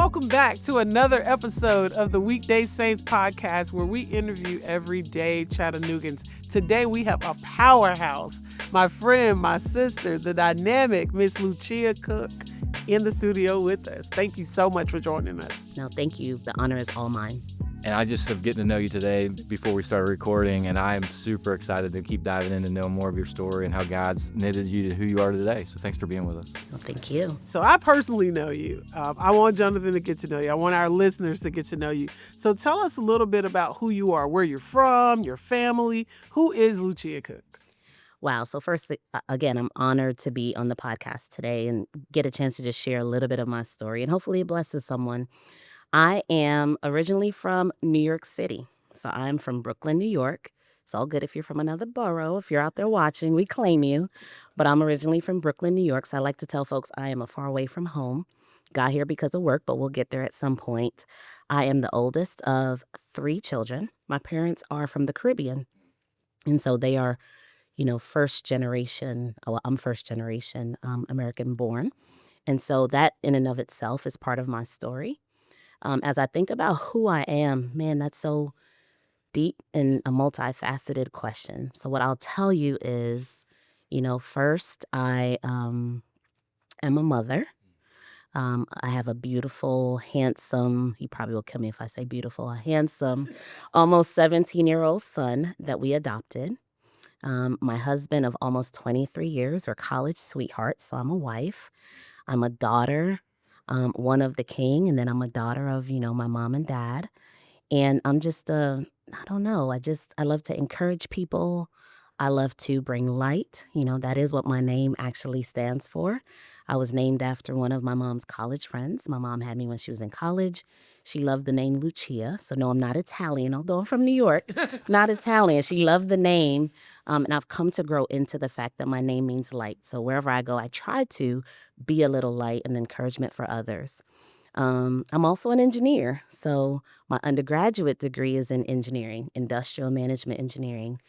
welcome back to another episode of the Weekday Saints podcast where we interview everyday Chattanoogan's. Today we have a powerhouse, my friend, my sister, the dynamic Miss Lucia Cook in the studio with us. Thank you so much for joining us. No, thank you. The honor is all mine. And I just have getting to know you today before we started recording, and I'm super excited to keep diving in and know more of your story and how God's knitted you to who you are today. So thanks for being with us. Well, thank you. So I personally know you. I want Jonathan to get to know you. I want our listeners to get to know you. So tell us a little bit about who you are, where you're from, your family. Who is Lucia Cook? Wow. So first, again, I'm honored to be on the podcast today and get a chance to just share a little bit of my story, and hopefully it blesses someone. I am originally from New York City. So I'm from Brooklyn, New York. It's all good if you're from another borough. If you're out there watching, we claim you. But I'm originally from Brooklyn, New York. So I like to tell folks I am a far away from home. Got here because of work, but we'll get there at some point. I am the oldest of 3 children. My parents are from the Caribbean. And so they are, first generation. Well, I'm first generation American born. And so that in and of itself is part of my story. As I think about who I am, man, that's so deep and a multifaceted question. So what I'll tell you is, first, I am a mother. I have a beautiful, handsome, he probably will kill me if I say beautiful, a handsome, almost 17-year-old son that we adopted. My husband of almost 23 years, we're college sweethearts, so I'm a wife. I'm a daughter. One of the king, and then I'm a daughter of, my mom and dad. And I'm just, I don't know, I love to encourage people. I love to bring light. That is what my name actually stands for. I was named after one of my mom's college friends. My mom had me when she was in college. She loved the name Lucia. So no, I'm not Italian, although I'm from New York, not Italian. She loved the name. And I've come to grow into the fact that my name means light. So wherever I go, I try to be a little light and encouragement for others. I'm also an engineer. So my undergraduate degree is in engineering, industrial management engineering.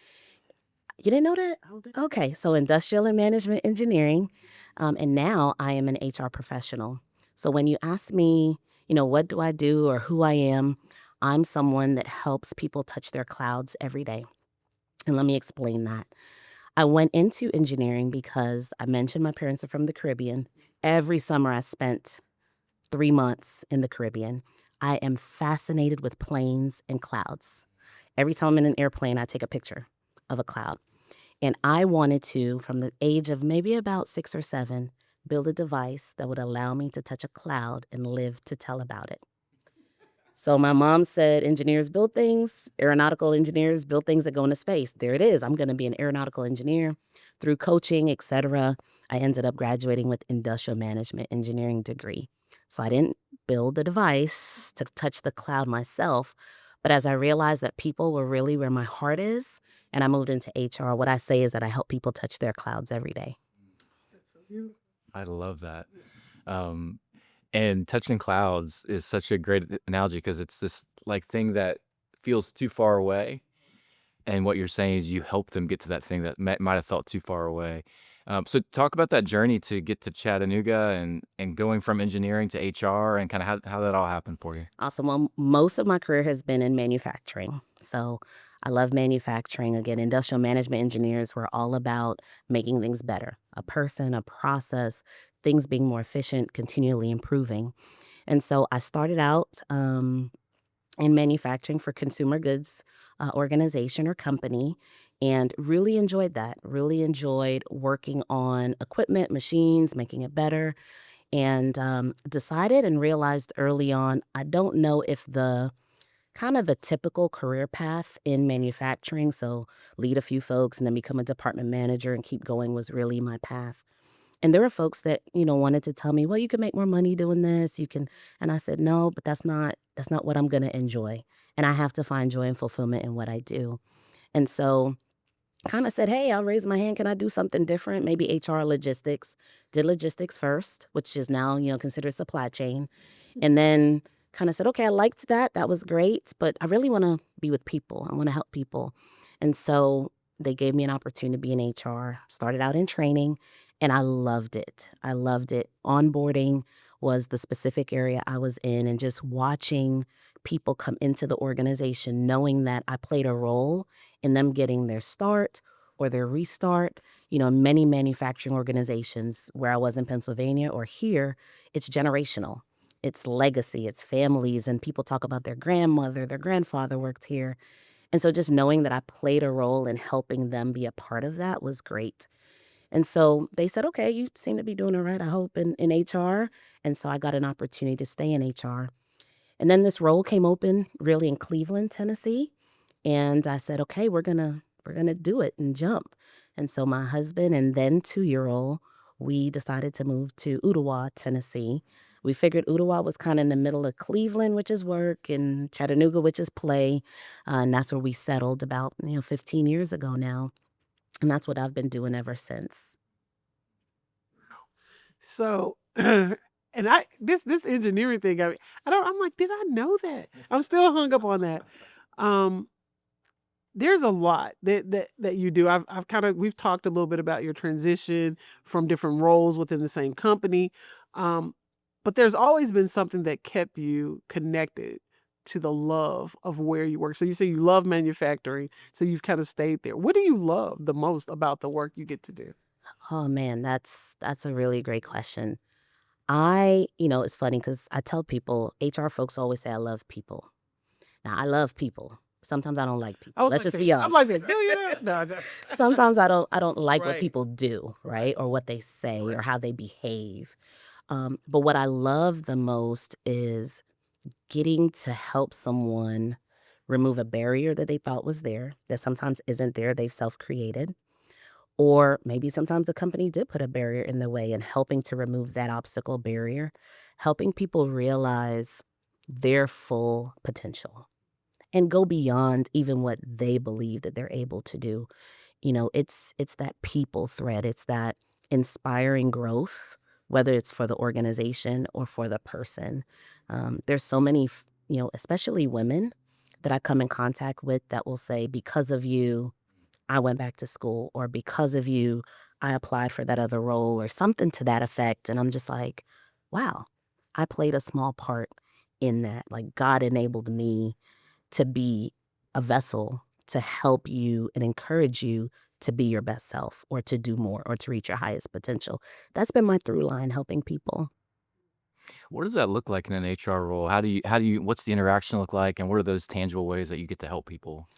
You didn't know that? Okay, so industrial and management engineering. And now I am an HR professional. So when you ask me, what do I do or who I am, I'm someone that helps people touch their clouds every day. And let me explain that. I went into engineering because I mentioned my parents are from the Caribbean. Every summer I spent 3 months in the Caribbean. I am fascinated with planes and clouds. Every time I'm in an airplane, I take a picture of a cloud. And I wanted to, from the age of maybe about 6 or 7, build a device that would allow me to touch a cloud and live to tell about it. So my mom said, engineers build things, aeronautical engineers build things that go into space. There it is. I'm going to be an aeronautical engineer. Through coaching, etc., I ended up graduating with industrial management engineering degree. So I didn't build the device to touch the cloud myself, but as I realized that people were really where my heart is, and I moved into HR, what I say is that I help people touch their clouds every day. That's so beautiful. I love that. And touching clouds is such a great analogy because it's this thing that feels too far away. And what you're saying is you help them get to that thing that might have felt too far away. So talk about that journey to get to Chattanooga and going from engineering to HR and kind of how that all happened for you. Awesome. Well, most of my career has been in manufacturing. So I love manufacturing. Again, industrial management engineers were all about making things better. A person, a process, things being more efficient, continually improving. And so I started out in manufacturing for consumer goods organization or company, and really enjoyed that. Really enjoyed working on equipment, machines, making it better, and decided and realized early on, I don't know if the typical career path in manufacturing, so lead a few folks and then become a department manager and keep going, was really my path. And there were folks that, wanted to tell me, well, you can make more money doing this. You can, and I said, no, but that's not what I'm going to enjoy. And I have to find joy and fulfillment in what I do. And so kind of said, hey, I'll raise my hand. Can I do something different? Maybe HR logistics. Did logistics first, which is now, considered supply chain. And then kind of said, okay, I liked that. That was great. But I really want to be with people. I want to help people. And so they gave me an opportunity to be in HR, started out in training, and I loved it. I loved it. Onboarding was the specific area I was in, and just watching people come into the organization knowing that I played a role in them getting their start or their restart. Many manufacturing organizations where I was in Pennsylvania or here, it's generational. It's legacy, it's families, and people talk about their grandmother, their grandfather worked here. And so just knowing that I played a role in helping them be a part of that was great. And so they said, okay, you seem to be doing it right, I hope, in HR. And so I got an opportunity to stay in HR. And then this role came open really in Cleveland, Tennessee. And I said, okay, we're gonna do it and jump. And so my husband and then 2-year-old, we decided to move to Ottawa, Tennessee. We figured Ottawa was kind of in the middle of Cleveland, which is work, and Chattanooga, which is play. And that's where we settled about 15 years ago now. And that's what I've been doing ever since. So, and this engineering thing, I'm like, did I know that? I'm still hung up on that. Um, there's a lot that you do. We've talked a little bit about your transition from different roles within the same company. But there's always been something that kept you connected to the love of where you work. So you say you love manufacturing, so you've kind of stayed there. What do you love the most about the work you get to do? Oh man, that's a really great question. It's funny because I tell people, HR folks always say I love people. Now, I love people. Sometimes I don't like I people. was Let's like, just be I'm like, honest. do you know? No, Sometimes I don't like what right. people do, right? Or what they say or Right. how they behave. But what I love the most is getting to help someone remove a barrier that they thought was there, that sometimes isn't there, they've self-created. Or maybe sometimes the company did put a barrier in the way, and helping to remove that obstacle barrier, helping people realize their full potential and go beyond even what they believe that they're able to do. It's that people thread. It's that inspiring growth, whether it's for the organization or for the person. There's so many, especially women that I come in contact with that will say, because of you, I went back to school, or because of you, I applied for that other role, or something to that effect. And I'm just like, wow, I played a small part in that. Like, God enabled me to be a vessel to help you and encourage you to be your best self, or to do more, or to reach your highest potential. That's been my through line, helping people. What does that look like in an HR role? What's the interaction look like, and what are those tangible ways that you get to help people?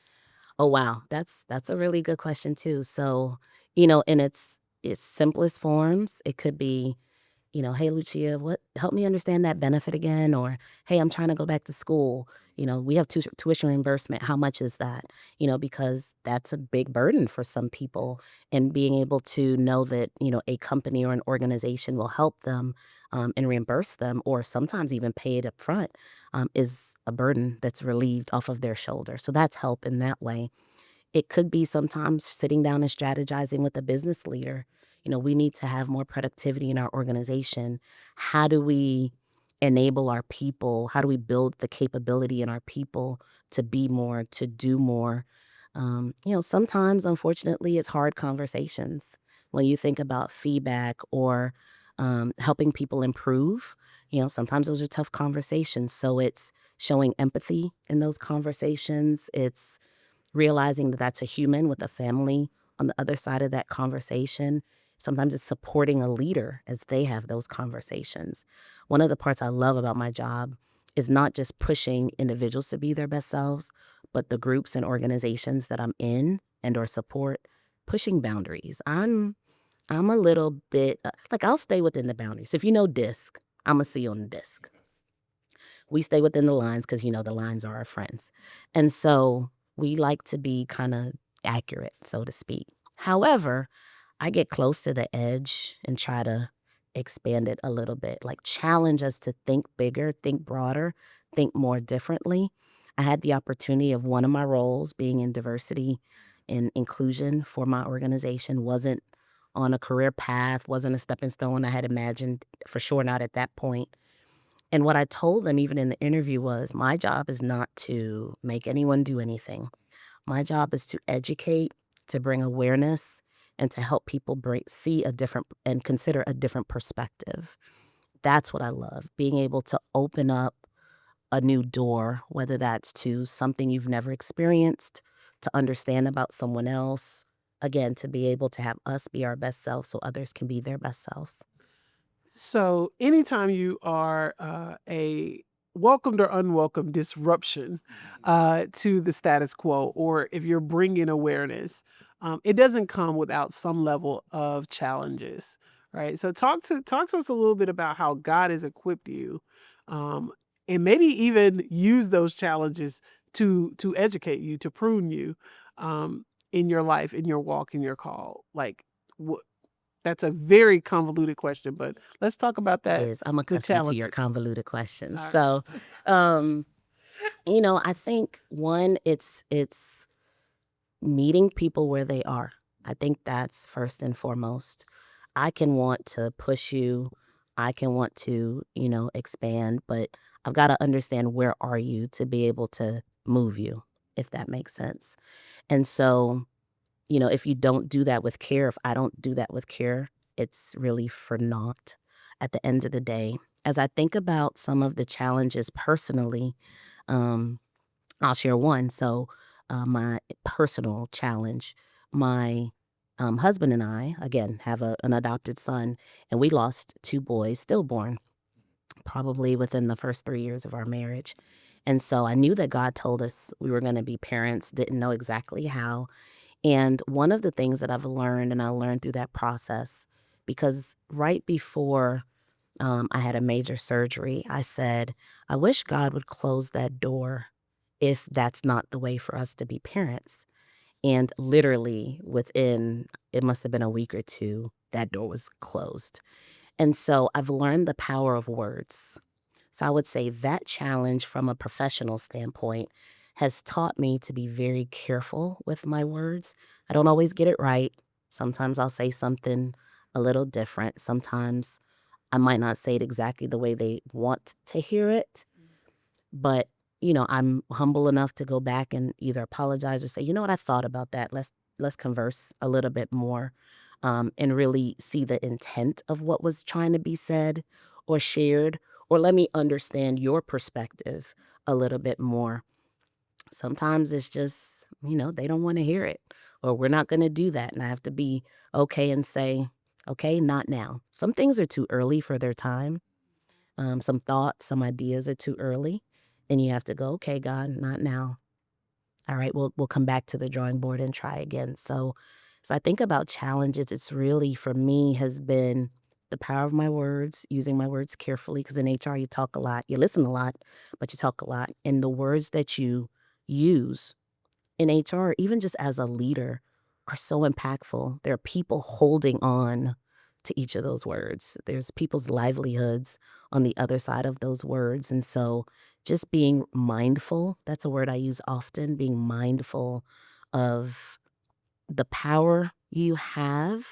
Oh wow, that's a really good question too. So, in its simplest forms, it could be, hey Lucia, what help me understand that benefit again, or hey, I'm trying to go back to school. We have tuition reimbursement. How much is that? Because that's a big burden for some people, and being able to know that a company or an organization will help them and reimburse them, or sometimes even pay it up front, is a burden that's relieved off of their shoulder. So that's help in that way. It could be sometimes sitting down and strategizing with a business leader. We need to have more productivity in our organization. How do we enable our people? How do we build the capability in our people to be more, to do more? Sometimes, unfortunately, it's hard conversations when you think about feedback or helping people improve. Sometimes those are tough conversations. So it's showing empathy in those conversations. It's realizing that that's a human with a family on the other side of that conversation. Sometimes it's supporting a leader as they have those conversations. One of the parts I love about my job is not just pushing individuals to be their best selves, but the groups and organizations that I'm in and or support, pushing boundaries. I'm a little bit like, I'll stay within the boundaries. If you know DISC, I'm a C on the DISC. We stay within the lines because the lines are our friends. And so we like to be kind of accurate, so to speak. However, I get close to the edge and try to expand it a little bit, like challenge us to think bigger, think broader, think more differently. I had the opportunity of one of my roles being in diversity and inclusion for my organization. Wasn't on a career path, wasn't a stepping stone I had imagined, for sure not at that point. And what I told them, even in the interview, was my job is not to make anyone do anything. My job is to educate, to bring awareness, and to help people see a different and consider a different perspective. that's what I love, being able to open up a new door, whether that's to something you've never experienced, to understand about someone else, again, to be able to have us be our best selves so others can be their best selves. So, anytime you are a welcomed or unwelcome disruption to the status quo, or if you're bringing awareness, it doesn't come without some level of challenges, right? So, talk to us a little bit about how God has equipped you, um, and maybe even use those challenges to educate you, to prune you in your life, in your walk, in your call. Like, that's a very convoluted question, but let's talk about that. I'm The accustomed to your challenges. convoluted questions. All right. So, I think one, it's meeting people where they are. I think that's first and foremost. I can want to push you. I can want to, expand, but I've got to understand where are you to be able to move you, if that makes sense. And so, if you don't do that with care, if I don't do that with care, it's really for naught at the end of the day. As I think about some of the challenges personally, um, I'll share one. So, my personal challenge, my husband and I, again, have an adopted son, and we lost two boys, stillborn, probably within the first 3 years of our marriage. And so I knew that God told us we were going to be parents, didn't know exactly how. And one of the things that I've learned, and I learned through that process, because right before I had a major surgery, I said, I wish God would close that door if that's not the way for us to be parents. And literally within, it must have been a week or two, that door was closed. And so I've learned the power of words. So I would say that challenge from a professional standpoint has taught me to be very careful with my words. I don't always get it right. Sometimes I'll say something a little different. Sometimes I might not say it exactly the way they want to hear it, but I'm humble enough to go back and either apologize or say, you know what, I thought about that. Let's converse a little bit more, and really see the intent of what was trying to be said or shared, or let me understand your perspective a little bit more. Sometimes it's just, they don't want to hear it, or we're not going to do that. And I have to be okay and say, okay, not now. Some things are too early for their time. Some thoughts, some ideas are too early. And you have to go, okay, God, not now. All right, we'll come back to the drawing board and try again. So as I think about challenges, it's really for me has been the power of my words, using my words carefully, because in HR you talk a lot, you listen a lot, but you talk a lot. And the words that you use in HR, even just as a leader, are so impactful. There are people holding on to each of those words. There's people's livelihoods on the other side of those words. And so just being mindful, that's a word I use often, being mindful of the power you have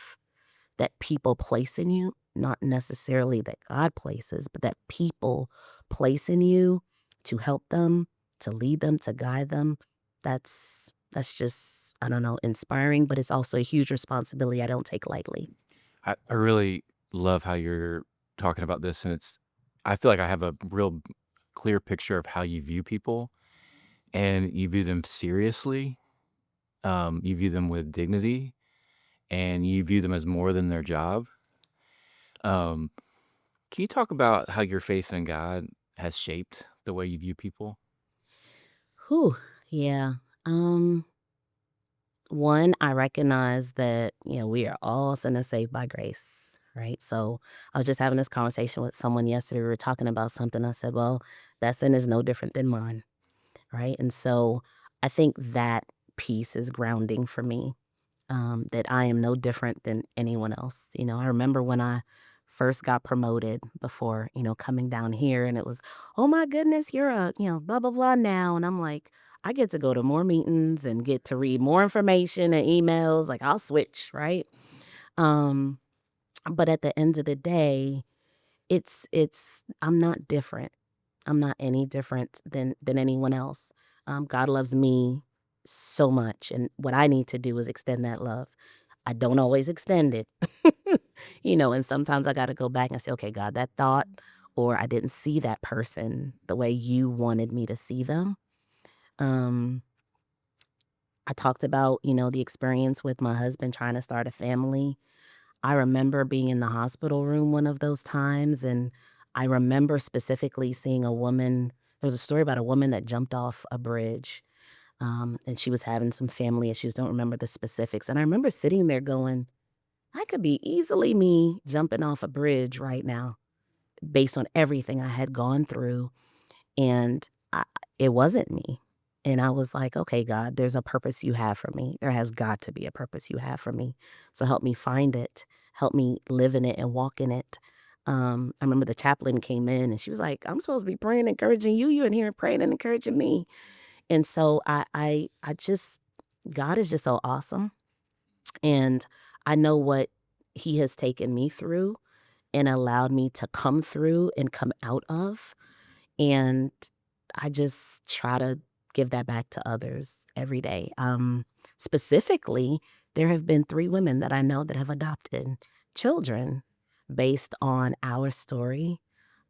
that people place in you, not necessarily that God places, but that people place in you to help them, to lead them, to guide them. That's just, I don't know, inspiring, but it's also a huge responsibility I don't take lightly. I really love how you're talking about this, and I feel like I have a real clear picture of how you view people, and you view them seriously. You view them with dignity, and you view them as more than their job. Um, can you talk about how your faith in God has shaped the way you view people? Whew, yeah. Um, One, I recognize that, we are all sinners saved by grace, right? So I was just having this conversation with someone yesterday. We were talking about something. I said, well, that sin is no different than mine, right? And so I think that piece is grounding for me, that I am no different than anyone else. I remember when I first got promoted before, coming down here, and it was, oh my goodness, you're a, blah, blah, blah now. And I'm like, I get to go to more meetings and get to read more information and emails. Like I'll switch, right? Um, but at the end of the day, I'm not different. I'm not any different than anyone else. God loves me so much, and what I need to do is extend that love. I don't always extend it, And sometimes I got to go back and say, okay, God, that thought, or I didn't see that person the way you wanted me to see them. Um, I talked about, the experience with my husband trying to start a family. I remember being in the hospital room one of those times, and I remember specifically seeing a woman. There was a story about a woman that jumped off a bridge, and she was having some family issues. Don't remember the specifics. And I remember sitting there going, I could be easily me jumping off a bridge right now based on everything I had gone through. And it wasn't me. And I was like, okay, God, there's a purpose you have for me. There has got to be a purpose you have for me. So help me find it. Help me live in it and walk in it. I remember the chaplain came in and she was like, I'm supposed to be praying, encouraging you. You in here praying and encouraging me. And so I just, God is just so awesome. And I know what he has taken me through and allowed me to come through and come out of. And I just try to give that back to others every day. Specifically, there have been 3 women that I know that have adopted children based on our story.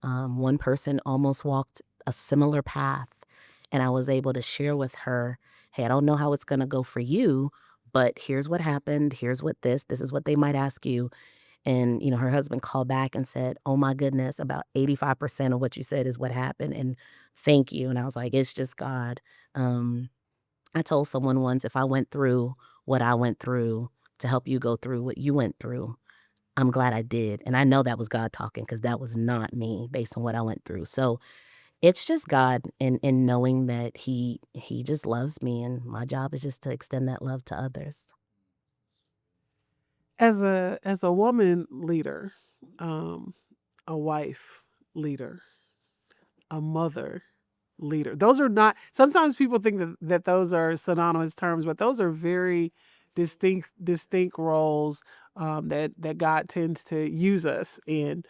One person almost walked a similar path, and I was able to share with her, hey, I don't know how it's going to go for you, but here's what happened. Here's what this is what they might ask you. And, her husband called back and said, oh my goodness, about 85% of what you said is what happened. And thank you. And I was like, it's just God. I told someone once, if I went through what I went through to help you go through what you went through, I'm glad I did. And I know that was God talking because that was not me based on what I went through. So it's just God and knowing that he just loves me. And my job is just to extend that love to others. As a woman leader, um, a wife leader, a mother leader. Those are not, sometimes people think that those are synonymous terms, but those are very distinct roles that God tends to use us in.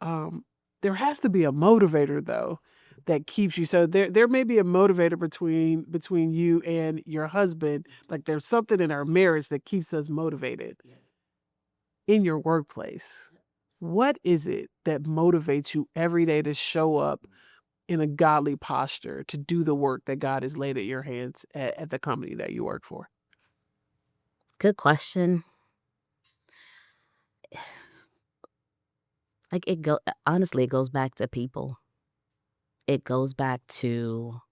There has to be a motivator though that keeps you. So there may be a motivator between you and your husband. Like there's something in our marriage that keeps us motivated. In your workplace, what is it that motivates you every day to show up in a godly posture to do the work that God has laid at your hands at the company that you work for? Good question. Like honestly, it goes back to people. It goes back to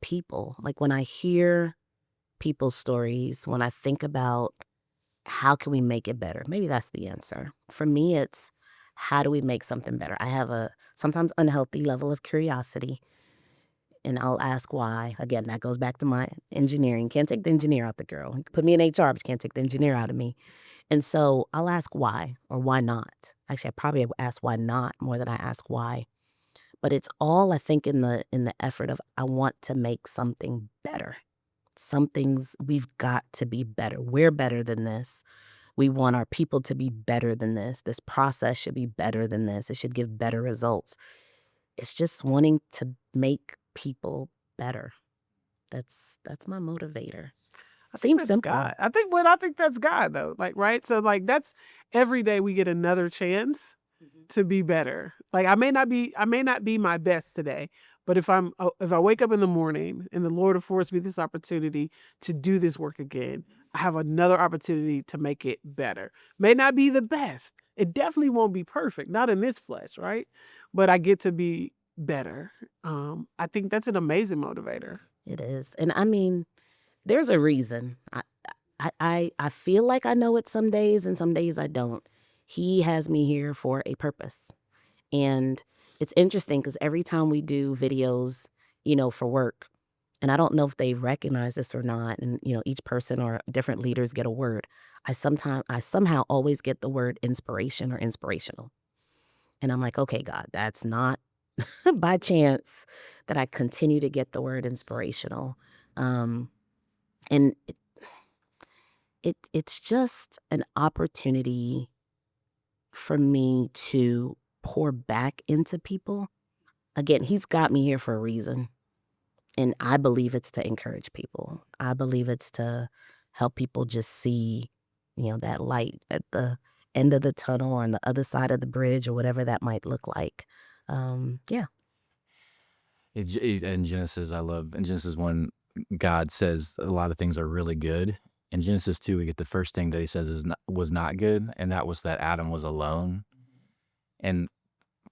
people. Like when I hear people's stories, when I think about how can we make it better? Maybe that's the answer. For me, it's how do we make something better? I have a sometimes unhealthy level of curiosity and I'll ask why. Again, that goes back to my engineering. Can't take the engineer out the girl. You can put me in HR, but you can't take the engineer out of me. And so I'll ask why or why not. Actually, I probably ask why not more than I ask why. But it's all I think in the effort of I want to make something better. Some things we've got to be better. We're better than this. We want our people to be better than this. This process should be better than this. It should give better results. It's just wanting to make people better. That's my motivator. I think Seems that's simple. God. I think that's God though. Like, right? So like that's every day we get another chance to be better. Like I may not be my best today, but if I wake up in the morning and the Lord affords me this opportunity to do this work again, I have another opportunity to make it better. May not be the best. It definitely won't be perfect, not in this flesh, right? But I get to be better. I think that's an amazing motivator. It is. And I mean, there's a reason. I feel like I know it some days and some days I don't. He has me here for a purpose. And it's interesting because every time we do videos, for work, and I don't know if they recognize this or not, and each person or different leaders get a word. I somehow always get the word inspiration or inspirational. And I'm like, okay, God, that's not by chance that I continue to get the word inspirational. And it's just an opportunity for me to pour back into people. Again, he's got me here for a reason. And I believe it's to encourage people. I believe it's to help people just see that light at the end of the tunnel or on the other side of the bridge or whatever that might look like. Yeah. In Genesis, I love in Genesis 1, God says a lot of things are really good. In Genesis 2, we get the first thing that he says was not good, and that was that Adam was alone. And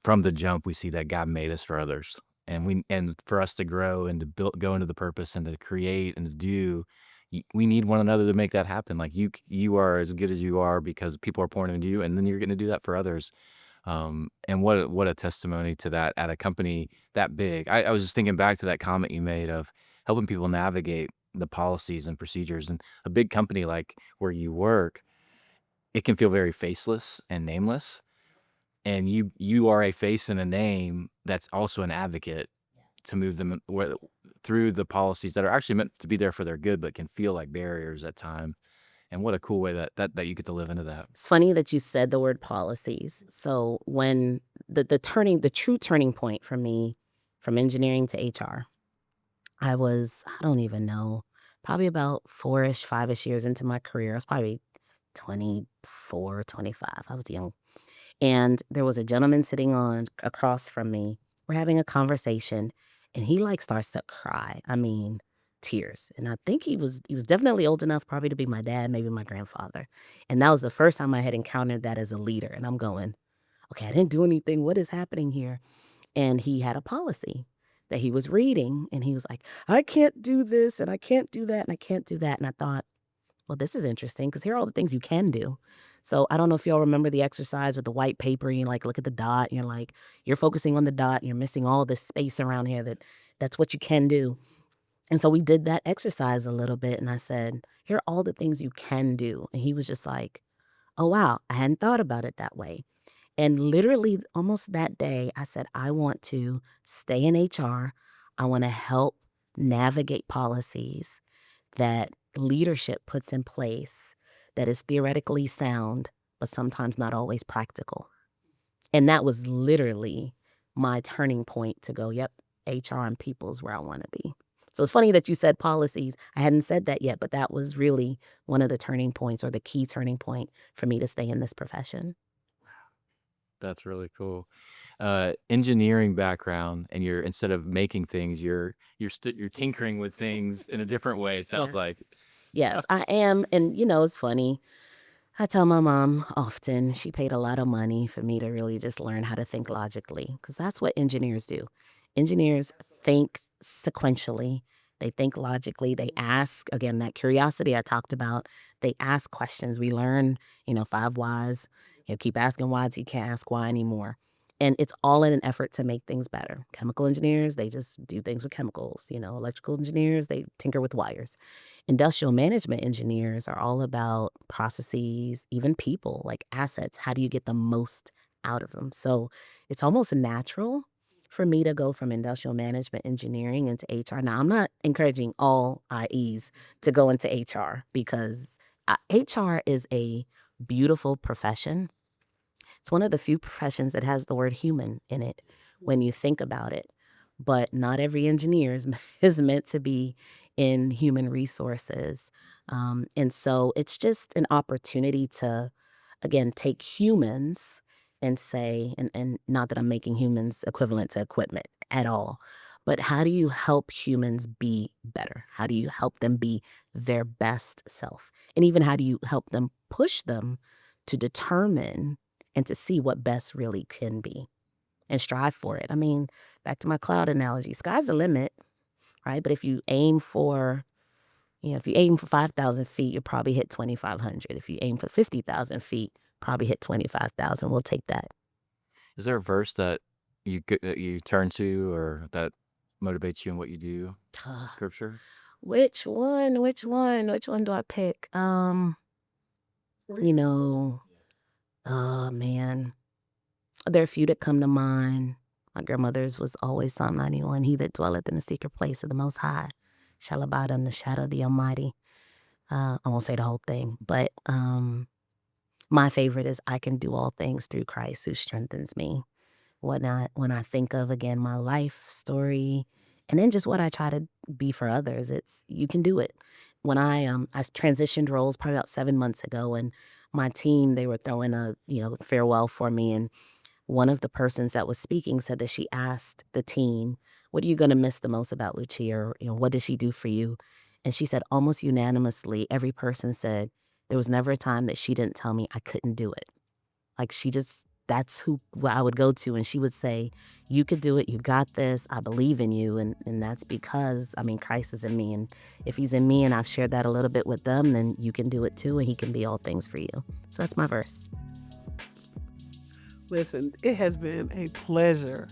from the jump, we see that God made us for others, and for us to grow and to go into the purpose and to create and to do, we need one another to make that happen. Like you are as good as you are because people are pointing to you, and then you're going to do that for others. And what a testimony to that at a company that big. I was just thinking back to that comment you made of helping people navigate the policies and procedures. And a big company like where you work, it can feel very faceless and nameless. And you are a face and a name that's also an advocate to move them through the policies that are actually meant to be there for their good, but can feel like barriers at time. And what a cool way that you get to live into that. It's funny that you said the word policies. So when the true turning point for me from engineering to HR, I don't even know, probably about 4-ish, 5-ish years into my career. I was probably 24, 25. I was young. And there was a gentleman sitting on across from me. We're having a conversation, and he like starts to cry. I mean, tears. And I think he was definitely old enough probably to be my dad, maybe my grandfather. And that was the first time I had encountered that as a leader. And I'm going, okay, I didn't do anything. What is happening here? And he had a policy that he was reading, and he was like, I can't do this, and I can't do that, and I can't do that. And I thought, well, this is interesting because here are all the things you can do. So I don't know if y'all remember the exercise with the white paper. And you like look at the dot, and you're like, you're focusing on the dot, and you're missing all this space around here that's what you can do. And so we did that exercise a little bit, and I said, here are all the things you can do. And he was just like, oh wow, I hadn't thought about it that way. And literally almost that day, I said, I want to stay in HR. I want to help navigate policies that leadership puts in place that is theoretically sound, but sometimes not always practical. And that was literally my turning point to go, yep, HR and people is where I want to be. So it's funny that you said policies. I hadn't said that yet, but that was really one of the turning points or the key turning point for me to stay in this profession. That's really cool. Engineering background, and you're instead of making things, you're tinkering with things in a different way. It sounds Yes. like. Yes, I am. And, it's funny. I tell my mom often she paid a lot of money for me to really just learn how to think logically because that's what engineers do. Engineers think sequentially, they think logically, they ask, again, that curiosity I talked about, they ask questions. We learn, 5 whys. Keep asking why till you can't ask why anymore. And it's all in an effort to make things better. Chemical engineers, they just do things with chemicals. Electrical engineers, they tinker with wires. Industrial management engineers are all about processes, even people, like assets. How do you get the most out of them? So it's almost natural for me to go from industrial management engineering into HR. Now, I'm not encouraging all IEs to go into HR because HR is a beautiful profession. It's one of the few professions that has the word human in it when you think about it. But not every engineer is meant to be in human resources. And so it's just an opportunity to, again, take humans and say, and not that I'm making humans equivalent to equipment at all, but how do you help humans be better? How do you help them be their best self? And even how do you help them push them to determine and to see what best really can be and strive for it? I mean, back to my cloud analogy, sky's the limit, right? But if you aim for 5,000 feet, you'll probably hit 2,500. If you aim for 50,000 feet, probably hit 25,000. We'll take that. Is there a verse that you turn to or that motivates you in what you do? Scripture? Which one? Which one do I pick? Oh man, there are a few that come to mind. My grandmother's was always Psalm 91. He that dwelleth in the secret place of the Most High shall abide under the shadow of the Almighty. I won't say the whole thing, but my favorite is I can do all things through Christ who strengthens me. When I think of, again, my life story and then just what I try to be for others, it's you can do it. when I transitioned roles probably about 7 months ago, and my team, they were throwing a farewell for me, and one of the persons that was speaking said that she asked the team, "What are you going to miss the most about Lucia? Or, what did she do for you?" And she said almost unanimously, every person said there was never a time that she didn't tell me I couldn't do it. Like that's who I would go to, and she would say, "You could do it. You got this. I believe in you." And that's because, Christ is in me. And if he's in me and I've shared that a little bit with them, then you can do it too, and he can be all things for you. So that's my verse. Listen, it has been a pleasure.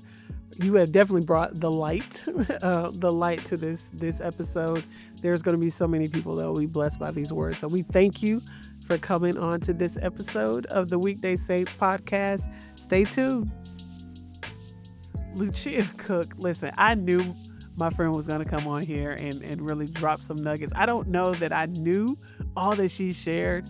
You have definitely brought the light, to this episode. There's going to be so many people that will be blessed by these words. So we thank you for coming on to this episode of the Weekday Saints podcast. Stay tuned. Lucia Cook, listen, I knew my friend was going to come on here and really drop some nuggets. I don't know that I knew all that she shared,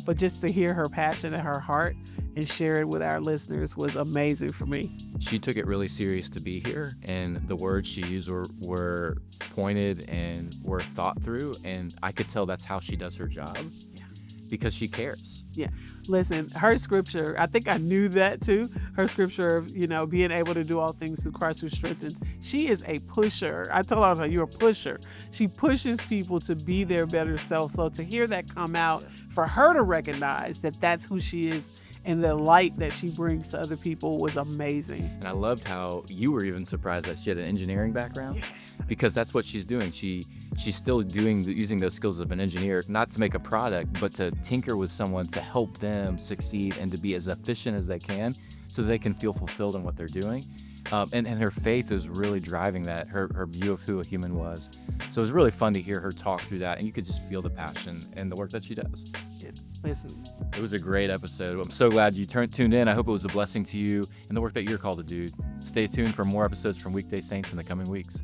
but just to hear her passion and her heart and share it with our listeners was amazing for me. She took it really serious to be here, and the words she used were pointed and were thought through, and I could tell that's how she does her job. Because she cares. Yeah. Listen, her scripture, I think I knew that too. Her scripture of, being able to do all things through Christ who strengthens. She is a pusher. I told her, I was like, you're a pusher. She pushes people to be their better self. So to hear that come out, for her to recognize that that's who she is and the light that she brings to other people was amazing. And I loved how you were even surprised that she had an engineering background, because that's what she's doing. She's still using those skills of an engineer, not to make a product, but to tinker with someone to help them succeed and to be as efficient as they can so they can feel fulfilled in what they're doing. And her faith is really driving that, her view of who a human was. So it was really fun to hear her talk through that, and you could just feel the passion in the work that she does. Listen, it was a great episode. I'm so glad you tuned in. I hope it was a blessing to you in the work that you're called to do. Stay tuned for more episodes from Weekday Saints in the coming weeks.